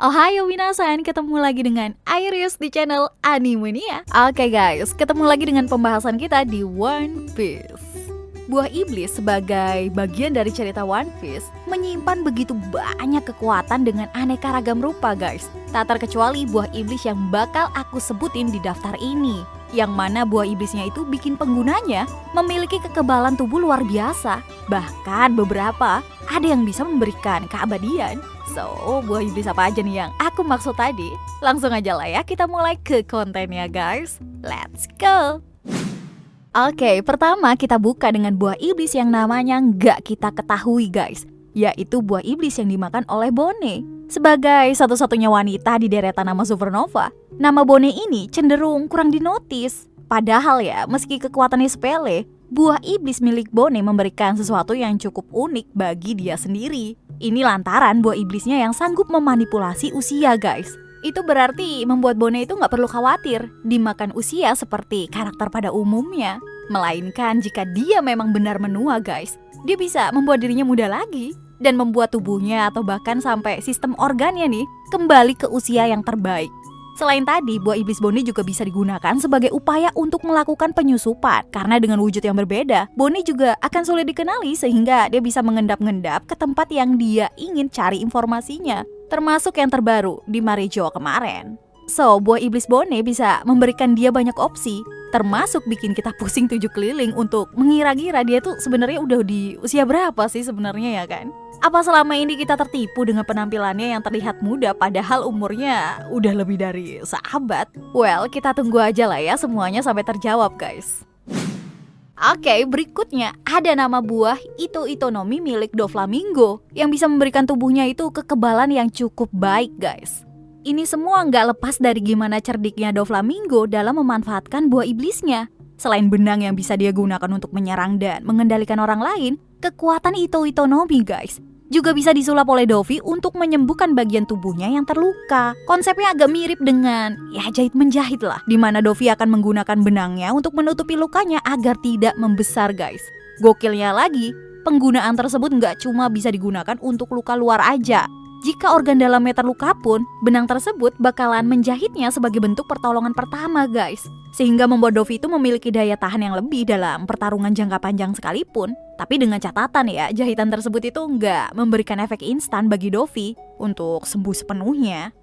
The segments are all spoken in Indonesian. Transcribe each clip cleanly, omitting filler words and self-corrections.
Ohayo minasan, ketemu lagi dengan Iris di channel Animania. Oke guys, ketemu lagi dengan pembahasan kita di One Piece. Buah iblis sebagai bagian dari cerita One Piece menyimpan begitu banyak kekuatan dengan aneka ragam rupa guys. Tak terkecuali buah iblis yang bakal aku sebutin di daftar ini. Yang mana buah iblisnya itu bikin penggunanya memiliki kekebalan tubuh luar biasa. Bahkan beberapa ada yang bisa memberikan keabadian. So, buah iblis apa aja nih yang aku maksud tadi? Langsung aja lah ya, kita mulai ke kontennya guys. Let's go! Oke, pertama kita buka dengan buah iblis yang namanya nggak kita ketahui guys. Yaitu buah iblis yang dimakan oleh Bonnie. Sebagai satu-satunya wanita di deretan nama Supernova, nama Bonnie ini cenderung kurang dinotis. Padahal ya, meski kekuatannya sepele, buah iblis milik Bonnie memberikan sesuatu yang cukup unik bagi dia sendiri. Ini lantaran buah iblisnya yang sanggup memanipulasi usia guys. Itu berarti membuat Bonnie itu gak perlu khawatir dimakan usia seperti karakter pada umumnya. Melainkan jika dia memang benar menua guys, dia bisa membuat dirinya muda lagi. Dan membuat tubuhnya atau bahkan sampai sistem organnya nih kembali ke usia yang terbaik. Selain tadi, buah iblis Bonnie juga bisa digunakan sebagai upaya untuk melakukan penyusupan. Karena dengan wujud yang berbeda, Bonnie juga akan sulit dikenali sehingga dia bisa mengendap-ngendap ke tempat yang dia ingin cari informasinya. Termasuk yang terbaru di Marijoa kemarin. So, buah iblis Bonnie bisa memberikan dia banyak opsi. Termasuk bikin kita pusing 7 keliling untuk mengira-ngira dia tuh sebenarnya udah di usia berapa sih sebenarnya ya kan? Apa selama ini kita tertipu dengan penampilannya yang terlihat muda padahal umurnya udah lebih dari sahabat? Well, kita tunggu aja lah ya semuanya sampai terjawab guys. Oke, berikutnya ada nama buah Ito Itonomi milik Doflamingo yang bisa memberikan tubuhnya itu kekebalan yang cukup baik guys. Ini semua nggak lepas dari gimana cerdiknya Doflamingo dalam memanfaatkan buah iblisnya. Selain benang yang bisa dia gunakan untuk menyerang dan mengendalikan orang lain, kekuatan Ito Itonomi guys juga bisa disulap oleh Dovi untuk menyembuhkan bagian tubuhnya yang terluka. Konsepnya agak mirip dengan ya jahit menjahit lah, di mana Dovi akan menggunakan benangnya untuk menutupi lukanya agar tidak membesar guys. Gokilnya lagi, penggunaan tersebut nggak cuma bisa digunakan untuk luka luar aja. Jika organ dalamnya terluka pun, benang tersebut bakalan menjahitnya sebagai bentuk pertolongan pertama guys. Sehingga membuat Dovi itu memiliki daya tahan yang lebih dalam pertarungan jangka panjang sekalipun. Tapi dengan catatan ya, jahitan tersebut itu nggak memberikan efek instan bagi Dovi untuk sembuh sepenuhnya.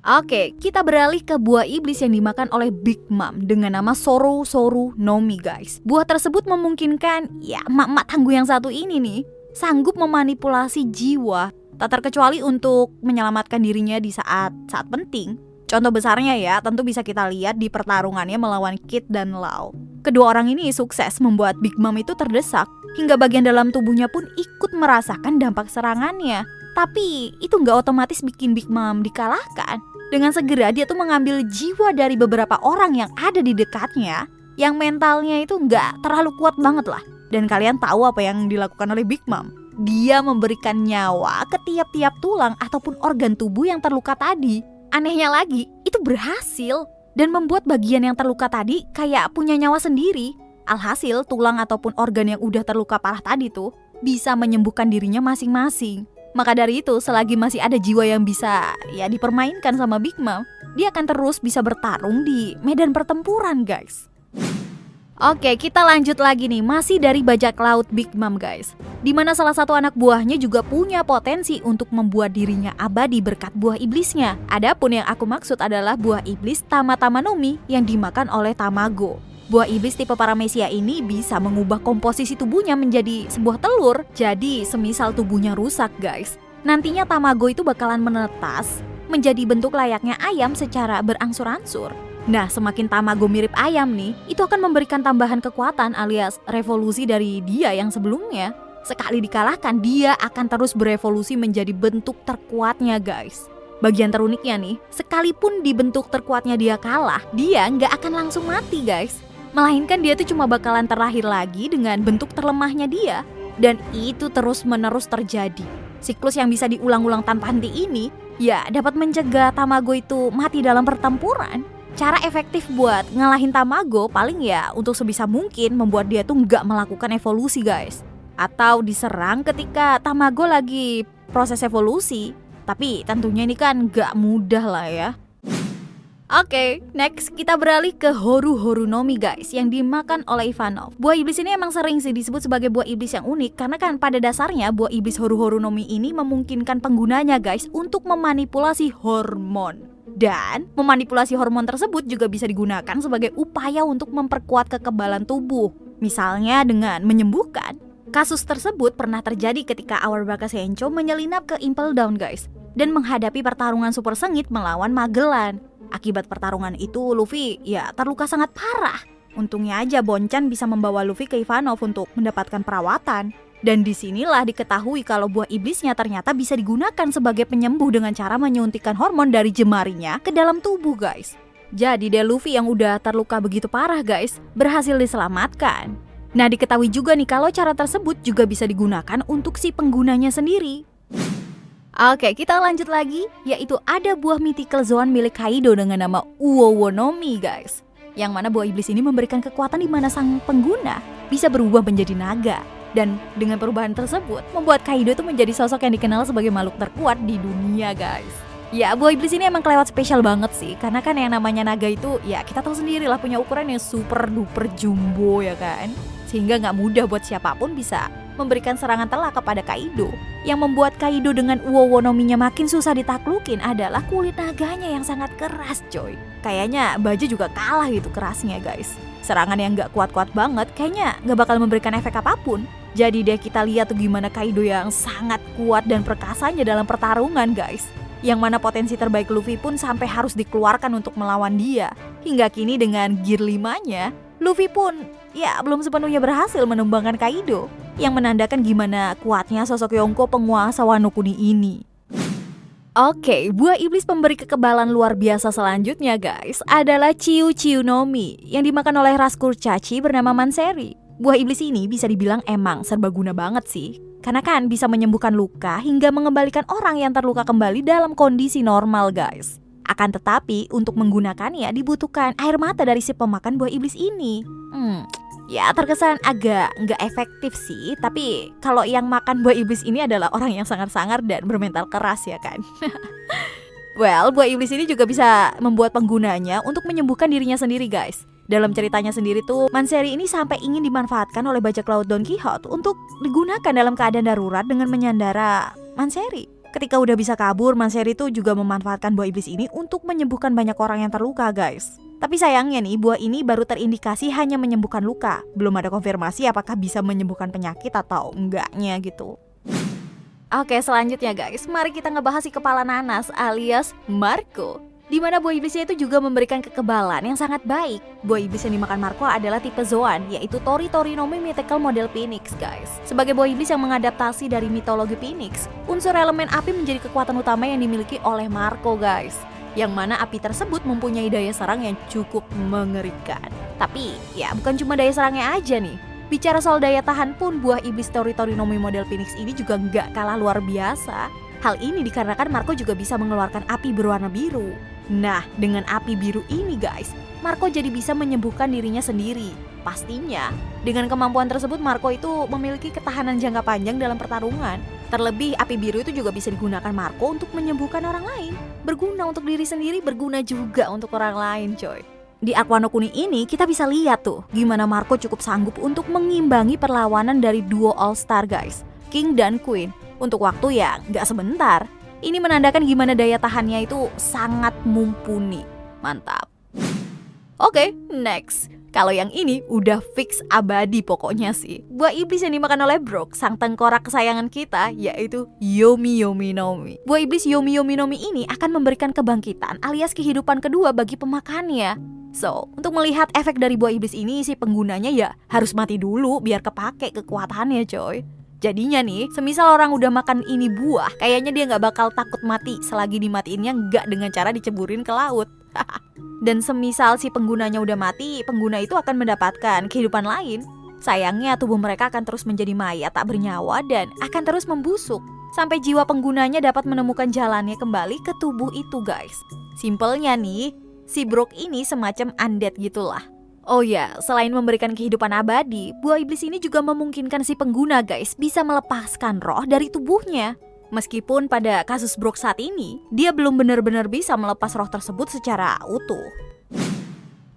Oke, kita beralih ke buah iblis yang dimakan oleh Big Mom dengan nama Soru Soru Nomi guys. Buah tersebut memungkinkan ya emak-emak tangguh yang satu ini nih sanggup memanipulasi jiwa. Tak terkecuali untuk menyelamatkan dirinya di saat penting. Contoh besarnya ya tentu bisa kita lihat di pertarungannya melawan Kid dan Lau. Kedua orang ini sukses membuat Big Mom itu terdesak hingga bagian dalam tubuhnya pun ikut merasakan dampak serangannya. Tapi itu nggak otomatis bikin Big Mom dikalahkan. Dengan segera dia tuh mengambil jiwa dari beberapa orang yang ada di dekatnya yang mentalnya itu nggak terlalu kuat banget lah. Dan kalian tahu apa yang dilakukan oleh Big Mom? Dia memberikan nyawa ke tiap-tiap tulang ataupun organ tubuh yang terluka tadi. Anehnya lagi, itu berhasil dan membuat bagian yang terluka tadi kayak punya nyawa sendiri. Alhasil, tulang ataupun organ yang udah terluka parah tadi tuh bisa menyembuhkan dirinya masing-masing. Maka dari itu, selagi masih ada jiwa yang bisa ya dipermainkan sama Big Mom, dia akan terus bisa bertarung di medan pertempuran guys. Oke, kita lanjut lagi nih, masih dari bajak laut Big Mom guys. Dimana salah satu anak buahnya juga punya potensi untuk membuat dirinya abadi berkat buah iblisnya. Adapun yang aku maksud adalah buah iblis Tama-Tama-Nomi yang dimakan oleh Tamago. Buah iblis tipe Paramecia ini bisa mengubah komposisi tubuhnya menjadi sebuah telur. Jadi semisal tubuhnya rusak guys, nantinya Tamago itu bakalan menetas menjadi bentuk layaknya ayam secara berangsur-angsur. Nah, semakin Tamago mirip ayam nih, itu akan memberikan tambahan kekuatan alias revolusi dari dia yang sebelumnya. Sekali dikalahkan, dia akan terus berevolusi menjadi bentuk terkuatnya guys. Bagian teruniknya nih, sekalipun di bentuk terkuatnya dia kalah, dia nggak akan langsung mati guys. Melainkan dia tuh cuma bakalan terlahir lagi dengan bentuk terlemahnya dia. Dan itu terus-menerus terjadi. Siklus yang bisa diulang-ulang tanpa henti ini, ya dapat mencegah Tamago itu mati dalam pertempuran. Cara efektif buat ngalahin Tamago paling ya untuk sebisa mungkin membuat dia tuh nggak melakukan evolusi guys. Atau diserang ketika Tamago lagi proses evolusi. Tapi tentunya ini kan gak mudah lah ya. Oke, next kita beralih ke Horu Nomi guys, yang dimakan oleh Ivanov. Buah iblis ini emang sering sih disebut sebagai buah iblis yang unik, karena kan pada dasarnya buah iblis Horu Nomi ini memungkinkan penggunanya guys untuk memanipulasi hormon. Dan memanipulasi hormon tersebut juga bisa digunakan sebagai upaya untuk memperkuat kekebalan tubuh. Misalnya dengan menyembuhkan. Kasus tersebut pernah terjadi ketika Auerbach Sencho menyelinap ke Impel Down guys, dan menghadapi pertarungan super sengit melawan Magellan. Akibat pertarungan itu, Luffy ya terluka sangat parah. Untungnya aja Bonchan bisa membawa Luffy ke Ivanov untuk mendapatkan perawatan. Dan disinilah diketahui kalau buah iblisnya ternyata bisa digunakan sebagai penyembuh dengan cara menyuntikkan hormon dari jemarinya ke dalam tubuh guys. Jadi deh Luffy yang udah terluka begitu parah guys, berhasil diselamatkan. Nah diketahui juga nih kalau cara tersebut juga bisa digunakan untuk si penggunanya sendiri. Oke, kita lanjut lagi, yaitu ada buah mythical Zoan milik Kaido dengan nama Uowonomi guys. Yang mana buah iblis ini memberikan kekuatan di mana sang pengguna bisa berubah menjadi naga. Dan dengan perubahan tersebut, membuat Kaido itu menjadi sosok yang dikenal sebagai makhluk terkuat di dunia guys. Ya, buah iblis ini emang kelewat spesial banget sih, karena kan yang namanya naga itu, ya kita tahu sendiri lah punya ukuran yang super duper jumbo ya kan. Sehingga gak mudah buat siapapun bisa memberikan serangan telak kepada Kaido. Yang membuat Kaido dengan Uowonominya makin susah ditaklukin adalah kulit naganya yang sangat keras coy. Kayaknya Baju juga kalah gitu kerasnya guys. Serangan yang gak kuat-kuat banget kayaknya gak bakal memberikan efek apapun. Jadi deh kita lihat tuh gimana Kaido yang sangat kuat dan perkasanya dalam pertarungan guys. Yang mana potensi terbaik Luffy pun sampai harus dikeluarkan untuk melawan dia. Hingga kini dengan gear 5-nya, Luffy pun ya belum sepenuhnya berhasil menumbangkan Kaido, yang menandakan gimana kuatnya sosok Yonko penguasa Wano Kuni ini. Oke, buah iblis pemberi kekebalan luar biasa selanjutnya guys adalah Chiu Nomi yang dimakan oleh ras kurcaci bernama Manseri. Buah iblis ini bisa dibilang emang serbaguna banget sih, karena kan bisa menyembuhkan luka hingga mengembalikan orang yang terluka kembali dalam kondisi normal guys. Akan tetapi untuk menggunakannya dibutuhkan air mata dari si pemakan buah iblis ini. Ya terkesan agak nggak efektif sih, tapi kalau yang makan buah iblis ini adalah orang yang sangar-sangar dan bermental keras ya kan. Well, buah iblis ini juga bisa membuat penggunanya untuk menyembuhkan dirinya sendiri guys. Dalam ceritanya sendiri tuh, Manseri ini sampai ingin dimanfaatkan oleh bajak laut Don Quixote untuk digunakan dalam keadaan darurat dengan menyandara Manseri. Ketika udah bisa kabur, Manseri tuh juga memanfaatkan buah iblis ini untuk menyembuhkan banyak orang yang terluka guys. Tapi sayangnya nih, buah ini baru terindikasi hanya menyembuhkan luka. Belum ada konfirmasi apakah bisa menyembuhkan penyakit atau enggaknya gitu. Oke, selanjutnya guys, mari kita ngebahas si kepala nanas alias Marco. Di mana buah iblisnya itu juga memberikan kekebalan yang sangat baik. Buah iblis yang dimakan Marco adalah tipe Zoan, yaitu Tori Nomi Mythical Model Phoenix guys. Sebagai buah iblis yang mengadaptasi dari mitologi Phoenix, unsur elemen api menjadi kekuatan utama yang dimiliki oleh Marco guys. Yang mana api tersebut mempunyai daya serang yang cukup mengerikan. Tapi ya bukan cuma daya serangnya aja nih. Bicara soal daya tahan pun buah iblis Tori Nomi Model Phoenix ini juga nggak kalah luar biasa. Hal ini dikarenakan Marco juga bisa mengeluarkan api berwarna biru. Nah, dengan api biru ini guys, Marco jadi bisa menyembuhkan dirinya sendiri. Pastinya, dengan kemampuan tersebut Marco itu memiliki ketahanan jangka panjang dalam pertarungan. Terlebih, api biru itu juga bisa digunakan Marco untuk menyembuhkan orang lain. Berguna untuk diri sendiri, berguna juga untuk orang lain coy. Di Arc Wano Kuni ini kita bisa lihat tuh gimana Marco cukup sanggup untuk mengimbangi perlawanan dari duo All Star guys, King dan Queen. Untuk waktu ya nggak sebentar. Ini menandakan gimana daya tahannya itu sangat mumpuni. Mantap. Oke, next. Kalau yang ini udah fix abadi pokoknya sih. Buah iblis yang dimakan oleh Brook, sang tengkorak kesayangan kita, yaitu Yomi Nomi. Buah iblis Yomi Nomi ini akan memberikan kebangkitan alias kehidupan kedua bagi pemakannya. So, untuk melihat efek dari buah iblis ini, si penggunanya ya harus mati dulu biar kepake kekuatannya coy. Jadinya nih, semisal orang udah makan ini buah, kayaknya dia gak bakal takut mati selagi dimatiinnya gak dengan cara diceburin ke laut. Dan semisal si penggunanya udah mati, pengguna itu akan mendapatkan kehidupan lain. Sayangnya tubuh mereka akan terus menjadi mayat tak bernyawa dan akan terus membusuk. Sampai jiwa penggunanya dapat menemukan jalannya kembali ke tubuh itu guys. Simpelnya nih, si Brook ini semacam undead gitulah. Oh ya, selain memberikan kehidupan abadi, buah iblis ini juga memungkinkan si pengguna guys bisa melepaskan roh dari tubuhnya. Meskipun pada kasus Brooke saat ini, dia belum benar-benar bisa melepas roh tersebut secara utuh.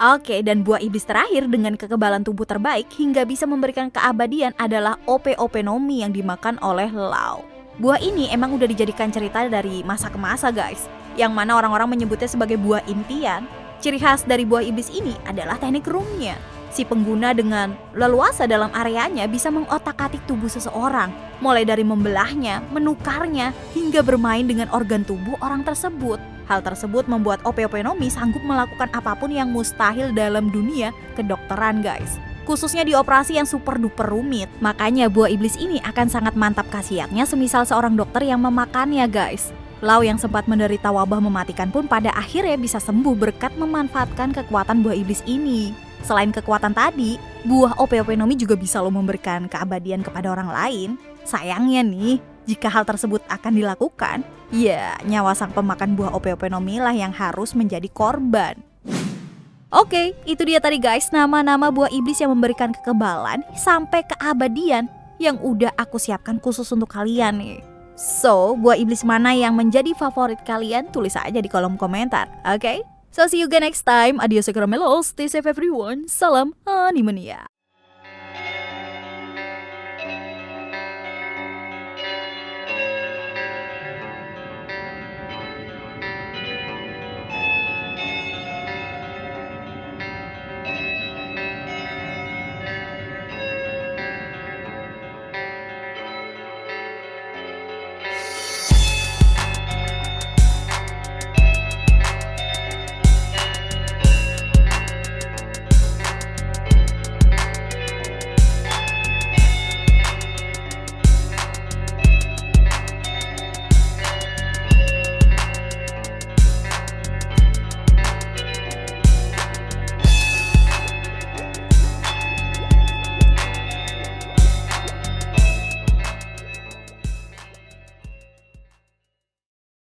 Oke, dan buah iblis terakhir dengan kekebalan tubuh terbaik hingga bisa memberikan keabadian adalah Ope-Openomi yang dimakan oleh Lau. Buah ini emang udah dijadikan cerita dari masa ke masa guys, yang mana orang-orang menyebutnya sebagai buah impian. Ciri khas dari buah iblis ini adalah teknik roomnya. Si pengguna dengan leluasa dalam areanya bisa mengotak-atik tubuh seseorang, mulai dari membelahnya, menukarnya, hingga bermain dengan organ tubuh orang tersebut. Hal tersebut membuat Ope-Openomi sanggup melakukan apapun yang mustahil dalam dunia kedokteran guys. Khususnya di operasi yang super duper rumit. Makanya buah iblis ini akan sangat mantap khasiatnya semisal seorang dokter yang memakannya guys. Lau yang sempat menderita wabah mematikan pun pada akhirnya bisa sembuh berkat memanfaatkan kekuatan buah iblis ini. Selain kekuatan tadi, buah Ope-Openomi juga bisa lo memberikan keabadian kepada orang lain. Sayangnya nih, jika hal tersebut akan dilakukan, ya nyawa sang pemakan buah Ope-Openomi lah yang harus menjadi korban. Oke, itu dia tadi guys nama-nama buah iblis yang memberikan kekebalan sampai keabadian yang udah aku siapkan khusus untuk kalian nih. So, buah iblis mana yang menjadi favorit kalian? Tulis aja di kolom komentar, oke? So see you again next time. Adios, Caramelos. Stay safe everyone. Salam Animania.